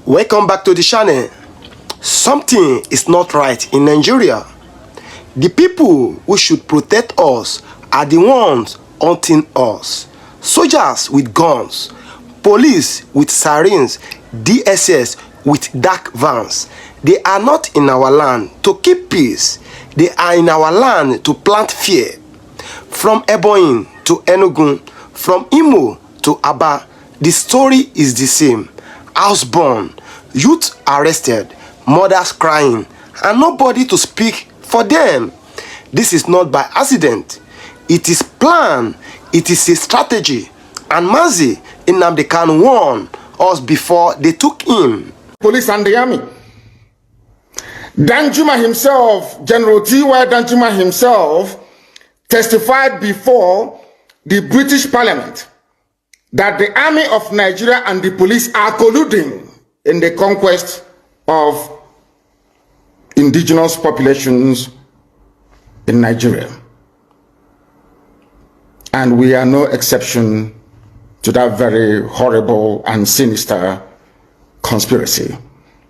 Welcome back to the channel. Something is not right in Nigeria. The people who should protect us are the ones hunting us. Soldiers with guns, police with sirens, DSS with dark vans. They are not in our land to keep peace. They are in our land to plant fear. From Ebonyi to Enugu, from Imo to Aba, the story is the same. House burned, youth arrested, mothers crying, and nobody to speak for them. This is not by accident. It is planned. It is a strategy. And Mazi Nnamdi Kanu warned us before they took him. Police and the army. Danjuma himself, General T.Y. Danjuma himself, testified before the British Parliament that the army of Nigeria and the police are colluding in the conquest of indigenous populations in Nigeria. And we are no exception to that very horrible and sinister conspiracy.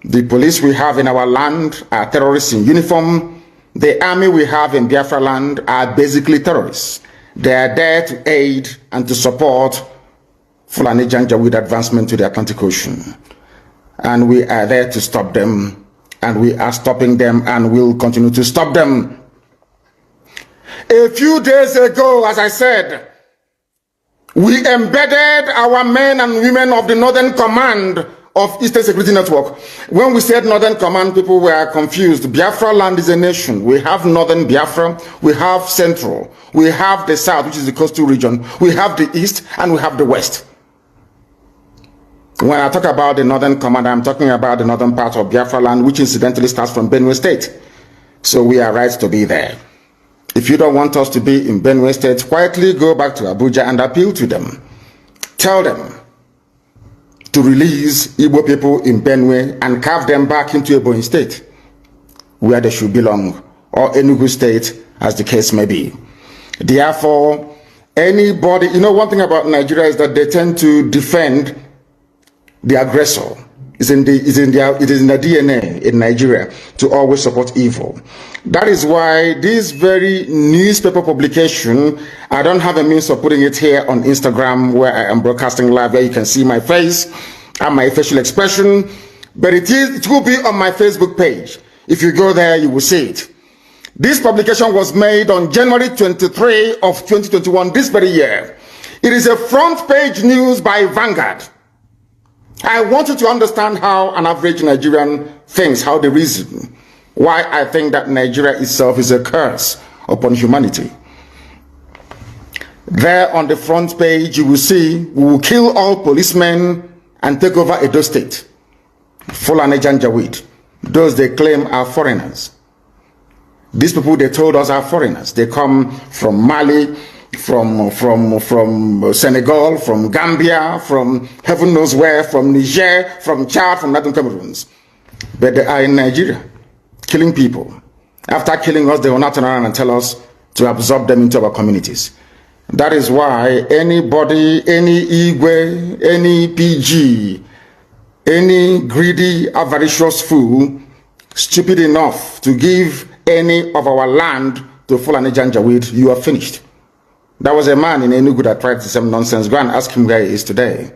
The police we have in our land are terrorists in uniform. The army we have in Biafra land are basically terrorists. They are there to aid and to support Fulani with advancement to the Atlantic Ocean. And we are there to stop them, and we are stopping them and will continue to stop them. A few days ago, as I said, we embedded our men and women of the Northern Command of Eastern Security Network. When we said Northern Command, people were confused. Biafra land is a nation. We have Northern Biafra, we have Central, we have the South, which is the coastal region, we have the East, and we have the West. When I talk about the Northern Command, I'm talking about the northern part of Biafra land, which incidentally starts from Benue State. So we are right to be there. If you don't want us to be in Benue State, quietly go back to Abuja and appeal to them. Tell them to release Igbo people in Benue and carve them back into Ebonyi State, where they should belong, or Enugu State, as the case may be. Therefore, anybody, one thing about Nigeria is that they tend to defend the aggressor. It is in the DNA in Nigeria to always support evil. That is why this very newspaper publication, I don't have a means of putting it here on Instagram where I am broadcasting live, where you can see my face and my facial expression, but it will be on my Facebook page. If you go there, you will see it. This publication was made on January 23 of 2021, this very year. It is a front page news by Vanguard. I want you to understand how an average Nigerian thinks, how they reason, why I think that Nigeria itself is a curse upon humanity. There on the front page, you will see, we will kill all policemen and take over Edo State. Fulani Janjaweed, those they claim are foreigners. These people they told us are foreigners. They come from Mali, from Senegal, from Gambia, from heaven knows where, from Niger, from Chad, from Northern Cameroons. But they are in Nigeria, killing people. After killing us, they will not turn around and tell us to absorb them into our communities. That is why anybody, any Igwe, any PG, any greedy, avaricious fool, stupid enough to give any of our land to Fulani Janjaweed, you are finished. There was a man in Enugu that tried the same nonsense. Go and ask him where he is today.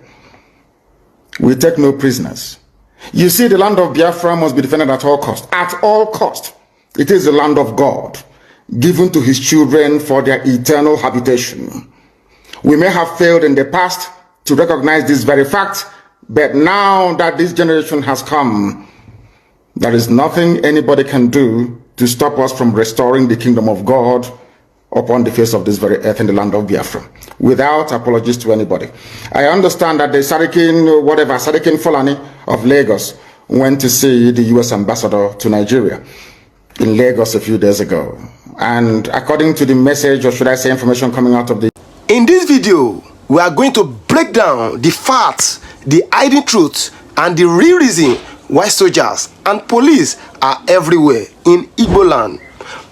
We take no prisoners. You see, the land of Biafra must be defended at all cost. At all cost. It is the land of God, given to his children for their eternal habitation. We may have failed in the past to recognize this very fact, but now that this generation has come, there is nothing anybody can do to stop us from restoring the kingdom of God upon the face of this very earth in the land of Biafra, without apologies to anybody. I understand that the Sarikin Fulani of Lagos went to see the US ambassador to Nigeria in Lagos a few days ago. And according to the message, or should I say information coming out of the... In this video, we are going to break down the facts, the hidden truths, and the real reason why soldiers and police are everywhere in Igbo land,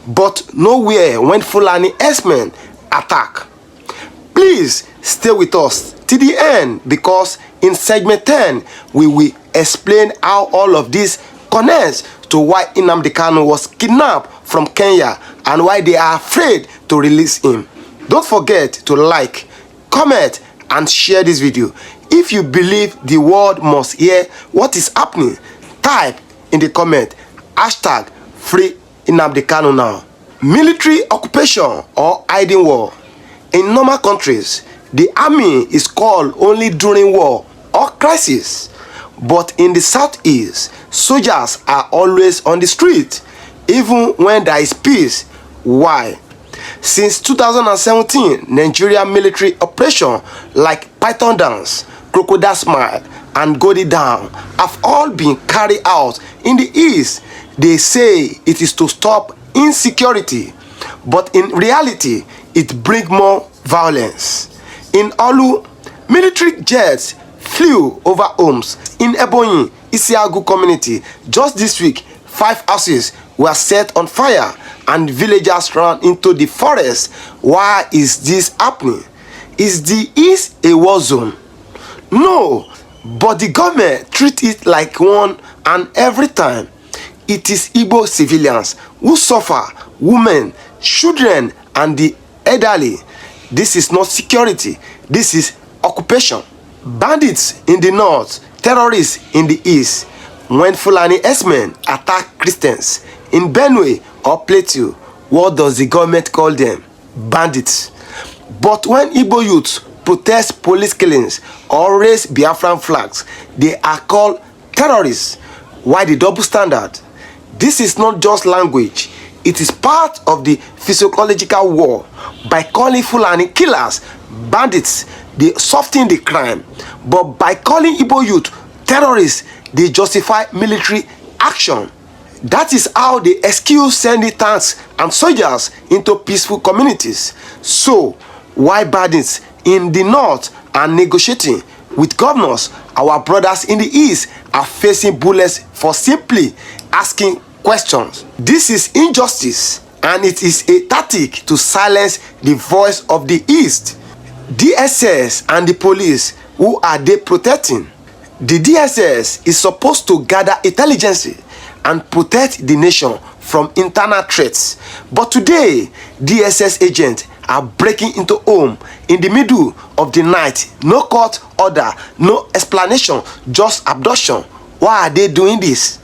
but nowhere when Fulani herdsmen attack. Please stay with us till the end, because in segment 10 we will explain how all of this connects to why Nnamdi Kanu was kidnapped from Kenya and why they are afraid to release him. Don't forget to like, comment and share this video. If you believe the world must hear what is happening, type in the comment hashtag free Nnamdi Kanu now. Military occupation or hiding war. In normal countries, the army is called only during war or crisis. But in the southeast, soldiers are always on the street, even when there is peace. Why? Since 2017, Nigerian military operations like Python Dance, Crocodile Smile, and Go Down have all been carried out in the east. They say it is to stop insecurity, but in reality, it brings more violence. In Olu, military jets flew over homes in Ebonyi, Isiagu community. Just this week, 5 houses were set on fire and villagers ran into the forest. Why is this happening? Is the East a war zone? No, but the government treats it like one, and every time it is Igbo civilians who suffer, women, children and the elderly. This is not security, this is occupation. Bandits in the north, terrorists in the east. When Fulani S-men attack Christians in Benue or Plateau, what does the government call them? Bandits. But when Igbo youths protest police killings or raise Biafran flags, they are called terrorists. Why the double standard? This is not just language, it is part of the physiological war. By calling Fulani killers bandits, they soften the crime, but by calling Igbo youth terrorists, they justify military action. That is how they excuse sending tanks and soldiers into peaceful communities. So, why bandits in the north are negotiating with governors? Our brothers in the east are facing bullets for simply asking questions. This is injustice, and it is a tactic to silence the voice of the east. DSS and the police, who are they protecting? The DSS is supposed to gather intelligence and protect the nation from internal threats. But today, DSS agents are breaking into home in the middle of the night. No court order, no explanation, just abduction. Why are they doing this?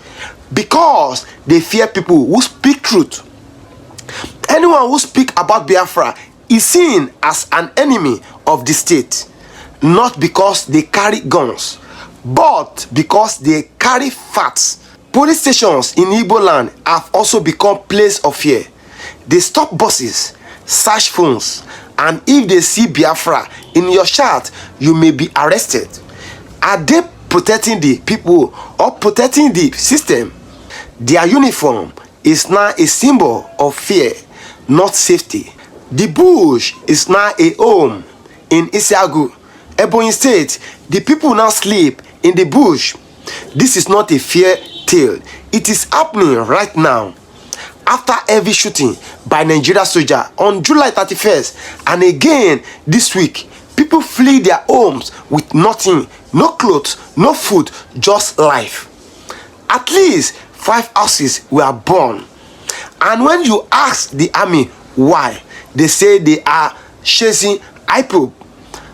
Because they fear people who speak truth. Anyone who speaks about Biafra is seen as an enemy of the state, not because they carry guns, but because they carry facts. Police stations in Igbo land have also become place of fear. They stop buses, search phones, and if they see Biafra in your chat, you may be arrested. Are they protecting the people or protecting the system? Their uniform is now a symbol of fear, not safety. The bush is now a home. In Isiagu, Ebonyi State, the people now sleep in the bush. This is not a fairy tale. It is happening right now. After heavy shooting by Nigerian soldier on July 31st, and again this week, people flee their homes with nothing, no clothes, no food, just life. At least 5 houses were burned. And when you ask the army why, they say they are chasing IPOB.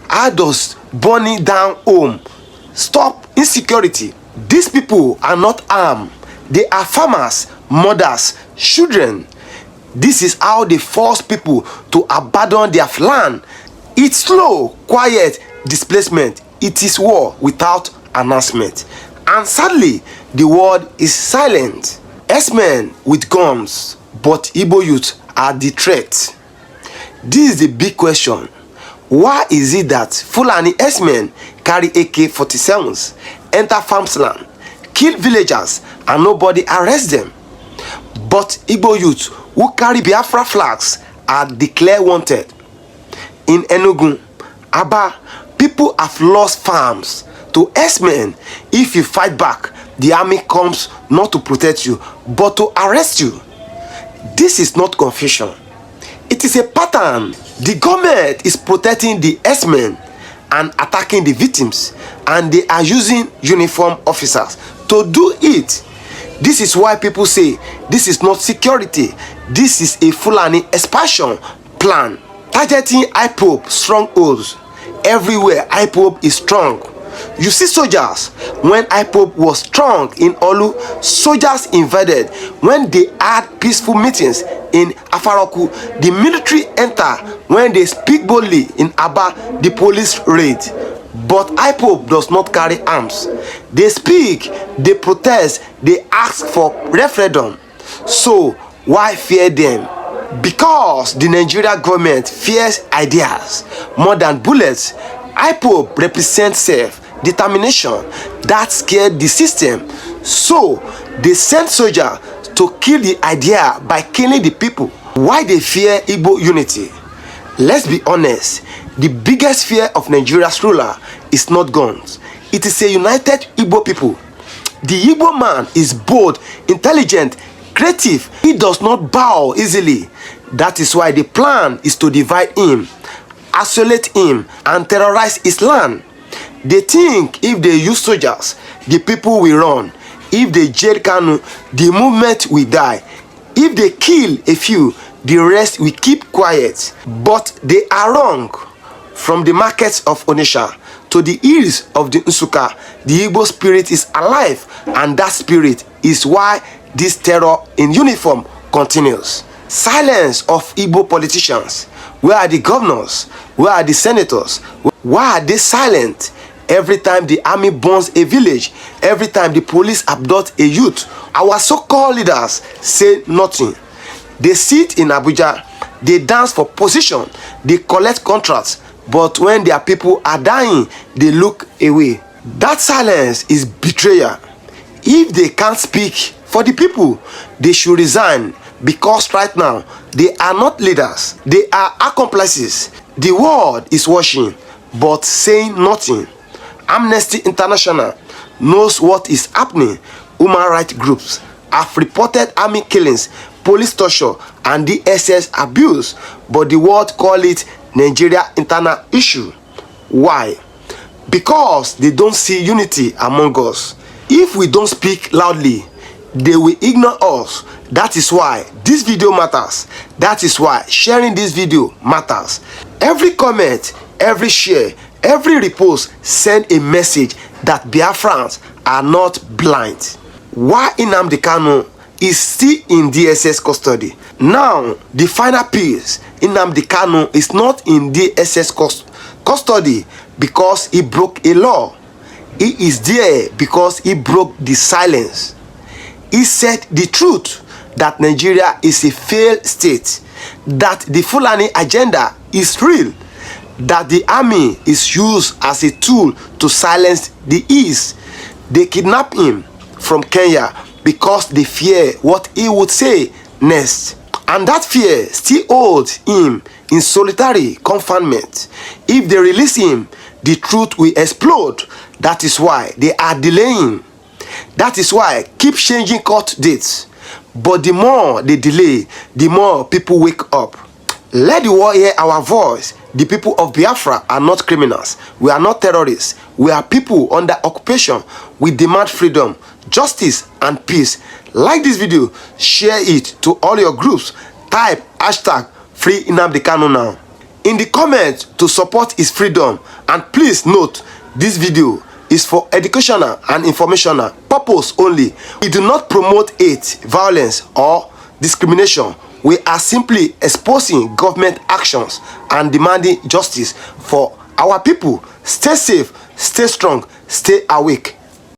How does burning down home stop insecurity? These people are not armed. They are farmers, mothers, children. This is how they force people to abandon their land. It's slow, quiet displacement. It is war without announcement. And sadly, the world is silent. S-men with guns, but Igbo youth are the threat. This is the big question. Why is it that Fulani S-men carry AK-47s, enter farmland, kill villagers, and nobody arrests them? But Igbo youth who carry Biafra flags are declared wanted. In Enugu, Aba, people have lost farms to S-men. If you fight back, the army comes not to protect you, but to arrest you. This is not confusion. It is a pattern. The government is protecting the S-men, and attacking the victims, and they are using uniform officers to do it. This is why people say this is not security, this is a Fulani expansion plan targeting IPOB strongholds. Everywhere IPOB is strong. You see soldiers, when IPOB was strong in Olu, soldiers invaded. When they had peaceful meetings in Afaroku, the military enter. When they speak boldly in Aba, the police raid. But IPOB does not carry arms. They speak, they protest, they ask for referendum. So why fear them? Because the Nigerian government fears ideas more than bullets. IPOB represents self-determination that scared the system. So they send soldiers to kill the idea by killing the people. Why they fear Igbo unity? Let's be honest, the biggest fear of Nigeria's ruler is not guns. It is a united Igbo people. The Igbo man is bold, intelligent, creative. He does not bow easily. That is why the plan is to divide him, isolate him, and terrorize his land. They think if they use soldiers, the people will run. If they jail Kanu, the movement will die. If they kill a few, the rest will keep quiet. But they are wrong. From the markets of Onitsha to the hills of the Nsukka, the Igbo spirit is alive, and that spirit is why this terror in uniform continues. Silence of Igbo politicians. Where are the governors? Where are the senators? Why are they silent? Every time the army burns a village, every time the police abduct a youth, our so-called leaders say nothing. They sit in Abuja, they dance for position, they collect contracts, but when their people are dying, they look away. That silence is betrayal. If they can't speak for the people, they should resign, because right now they are not leaders, they are accomplices. The world is watching but saying nothing. Amnesty International knows what is happening. Human rights groups have reported army killings, police torture, and DSS abuse, but the world call it Nigeria internal issue. Why? Because they don't see unity among us. If we don't speak loudly, they will ignore us. That is why this video matters. That is why sharing this video matters. Every comment, every share, every repost send a message that Biafrans are not blind. Why Nnamdi Kanu is still in DSS custody. Now, the final piece, Nnamdi Kanu is not in DSS custody because he broke a law. He is there because he broke the silence. He said the truth, that Nigeria is a failed state, that the Fulani agenda is real, that the army is used as a tool to silence the East. They kidnap him from Kenya because they fear what he would say next. And that fear still holds him in solitary confinement. If they release him, the truth will explode. That is why they are delaying. That is why keep changing court dates. But the more they delay, the more people wake up. Let the world hear our voice. The people of Biafra are not criminals. We are not terrorists. We are people under occupation. We demand freedom, justice, and peace. Like this video, share it to all your groups. Type hashtag free Nnamdi Kanu now in the comments to support his freedom. And please note, this video is for educational and informational purpose only. We do not promote hate, violence, or discrimination. We are simply exposing government actions and demanding justice for our people. Stay safe, stay strong, stay awake.